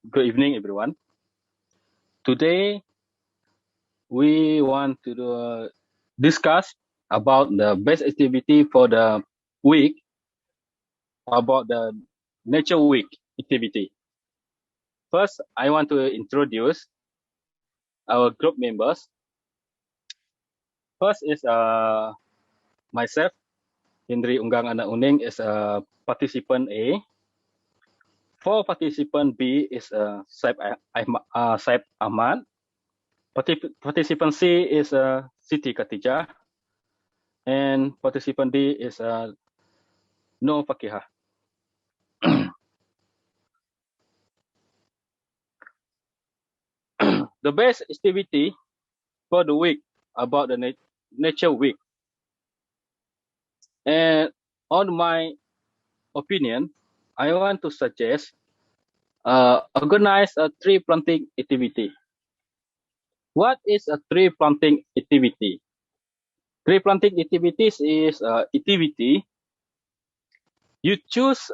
Good evening, everyone. Today, we want to discuss about the best activity for the week, about the Nature Week activity. First, I want to introduce our group members. First is myself, Indri Unggang Anak Uning, is participant A. For participant B is Saib Ahmad. Participant C is Siti Khatijah. And participant D is No Fakihah. The best activity for the week about the Nature Week. And on my opinion, I want to suggest organize a tree planting activity. What is a tree planting activity? Tree planting activities is activity you choose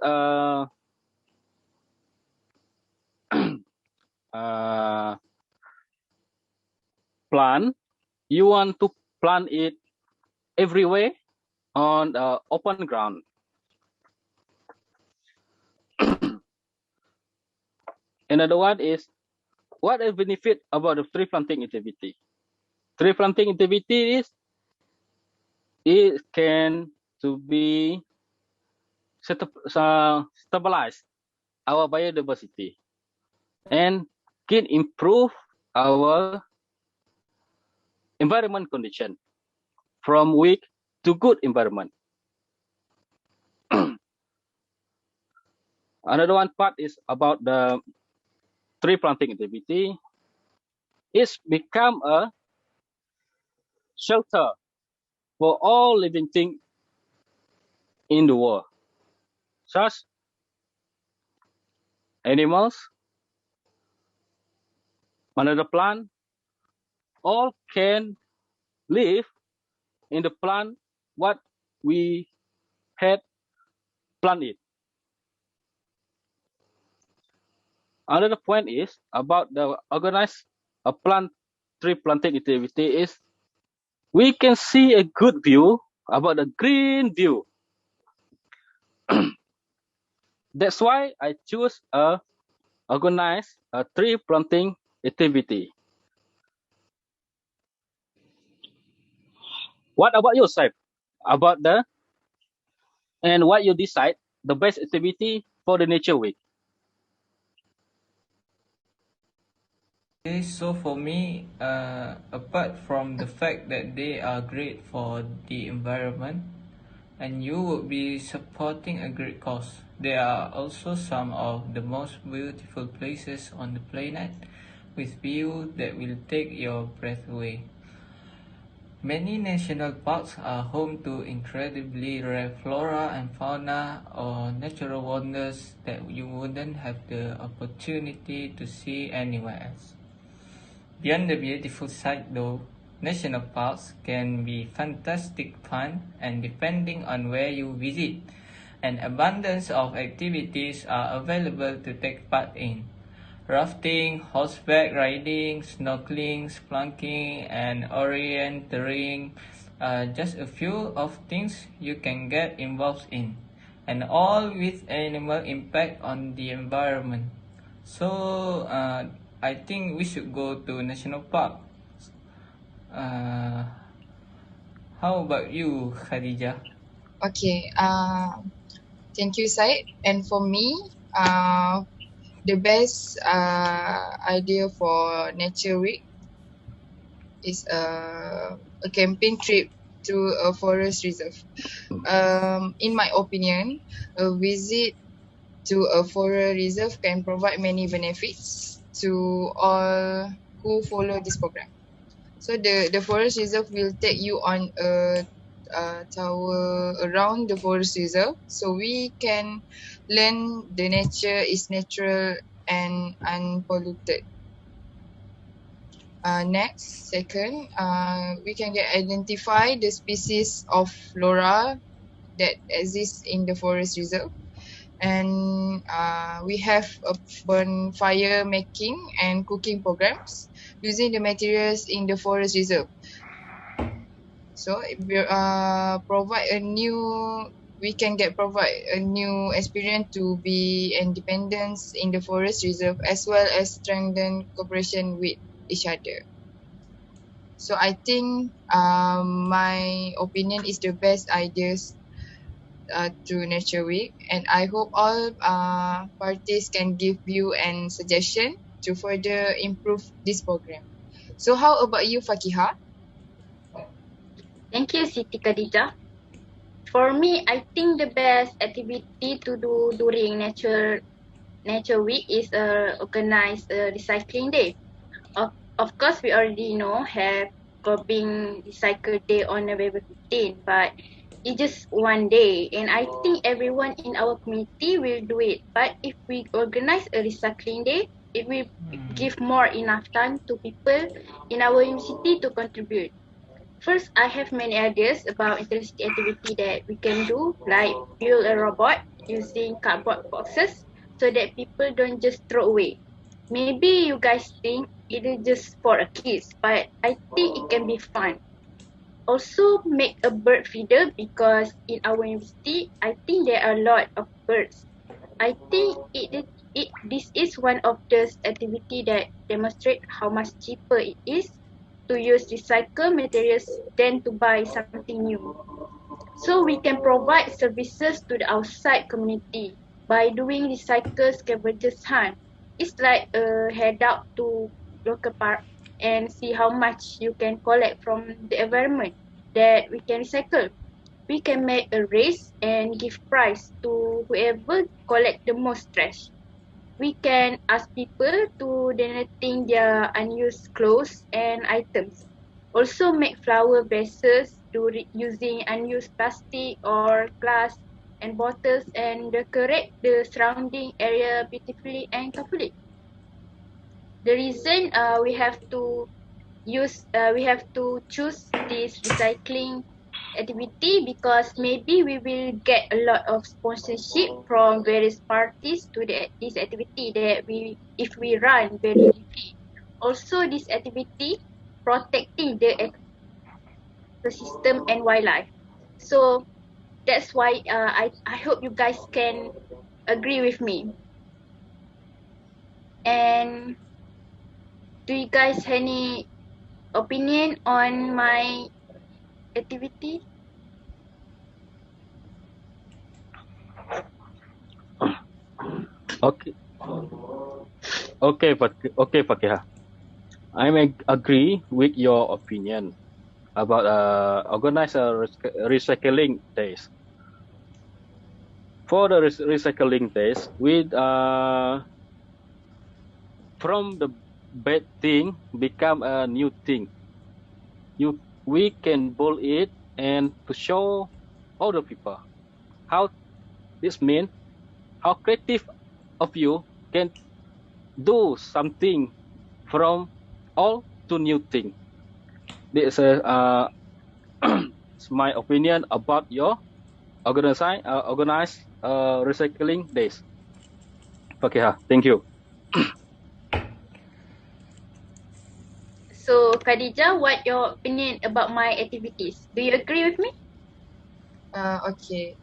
plant. You want to plant it everywhere on open ground. Another one is what is benefit about the tree planting activity? Tree planting activity is it can to be stabilize our biodiversity and can improve our environment condition from weak to good environment. Another one part is about the tree planting activity. It's become a shelter for all living things in the world, such animals, another plant, all can live in the plant what we had planted. Another point is about the organized tree planting activity is we can see a good view about the green view. That's why I choose a organized tree planting activity. What about you, Saib? About the and what you decide the best activity for the Nature Week? Okay, so for me, apart from the fact that they are great for the environment and you would be supporting a great cause, they are also some of the most beautiful places on the planet with views that will take your breath away. Many national parks are home to incredibly rare flora and fauna or natural wonders that you wouldn't have the opportunity to see anywhere else. Beyond the beautiful sight though, national parks can be fantastic fun, and depending on where you visit, an abundance of activities are available to take part in. Rafting, horseback riding, snorkeling, spelunking, and orienteering are just a few of things you can get involved in, and all with minimal impact on the environment. So, I think we should go to national park. Uh, how about you, Khadijah? Okay. Thank you, Syed. And for me, the best idea for Nature Week is a camping trip to a forest reserve. In my opinion, a visit to a forest reserve can provide many benefits to all who follow this program. So the forest reserve will take you on a tour around the forest reserve, so we can learn the nature is natural and unpolluted. Next, second, we can identify the species of flora that exist in the forest reserve. And we have a bonfire making and cooking programs using the materials in the forest reserve. So we can provide a new experience to be independent in the forest reserve, as well as strengthen cooperation with each other. So I think my opinion is the best ideas to Nature Week, and I hope all parties can give view and suggestion to further improve this program. So how about you, Fakiha? Thank you, Siti Khadijah. For me, I think the best activity to do during Nature Week is organize a recycling day. Of course, we already know have Global Recycle Day on November 15, but it's just one day, and I think everyone in our community will do it. But if we organize a recycling day, it will give more enough time to people in our university to contribute. First, I have many ideas about interesting activity that we can do, like build a robot using cardboard boxes so that people don't just throw away. Maybe you guys think it is just for a kids, but I think it can be fun. Also, make a bird feeder because in our university, I think there are a lot of birds. I think this is one of those activity that demonstrate how much cheaper it is to use recycled materials than to buy something new. So we can provide services to the outside community by doing recycle scavengers hunt. It's like a head out to local park and see how much you can collect from the environment that we can recycle. We can make a race and give prize to whoever collect the most trash. We can ask people to donating their unused clothes and items. Also make flower vases using unused plastic or glass and bottles and decorate the surrounding area beautifully and carefully. The reason we have to choose this recycling activity because maybe we will get a lot of sponsorship from various parties to this activity that if we run very deeply. Also, this activity protecting the ecosystem and wildlife. So that's why I hope you guys can agree with me. And do you guys have any opinion on my activity? Okay, okay, Fakiha. I may agree with your opinion about organize recycling days. For the recycling days, with from the bad thing become a new thing. We can build it and to show other people how this means how creative of you can do something from all to new thing. This is my opinion about your organized recycling days. Okay, thank you. So, Khadijah, what your opinion about my activities? Do you agree with me? Okay.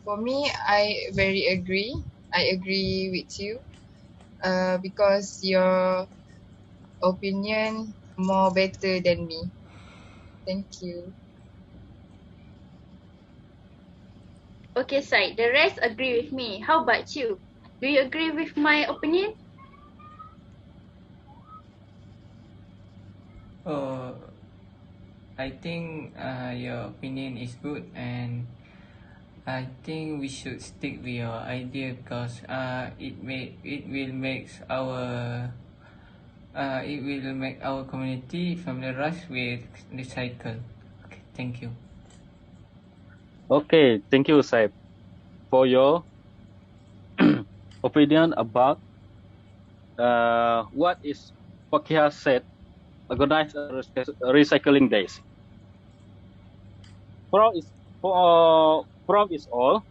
For me, I very agree. I agree with you. Because your opinion more better than me. Thank you. Okay, Said. The rest agree with me. How about you? Do you agree with my opinion? Oh, I think your opinion is good, and I think we should stick with your idea because it will make our community familiarized with recycle. Okay, thank you. Okay, thank you, Saib, for your opinion about what is Fakia said, organize recycling days. From is all,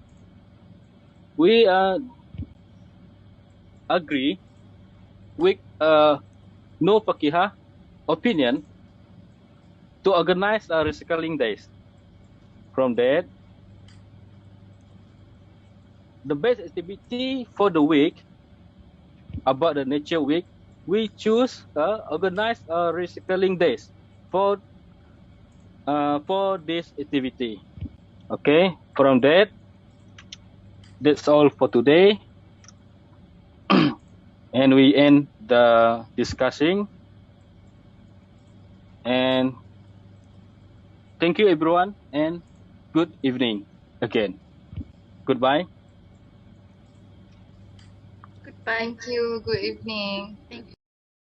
we agree with no Pakiha opinion to organize recycling days. From that, the best activity for the week about the nature week, we choose organize recycling days for this activity. Okay, from that, that's all for today. And we end the discussing. And thank you, everyone, and good evening again. Goodbye. Goodbye. Thank you. Good evening. Thank you.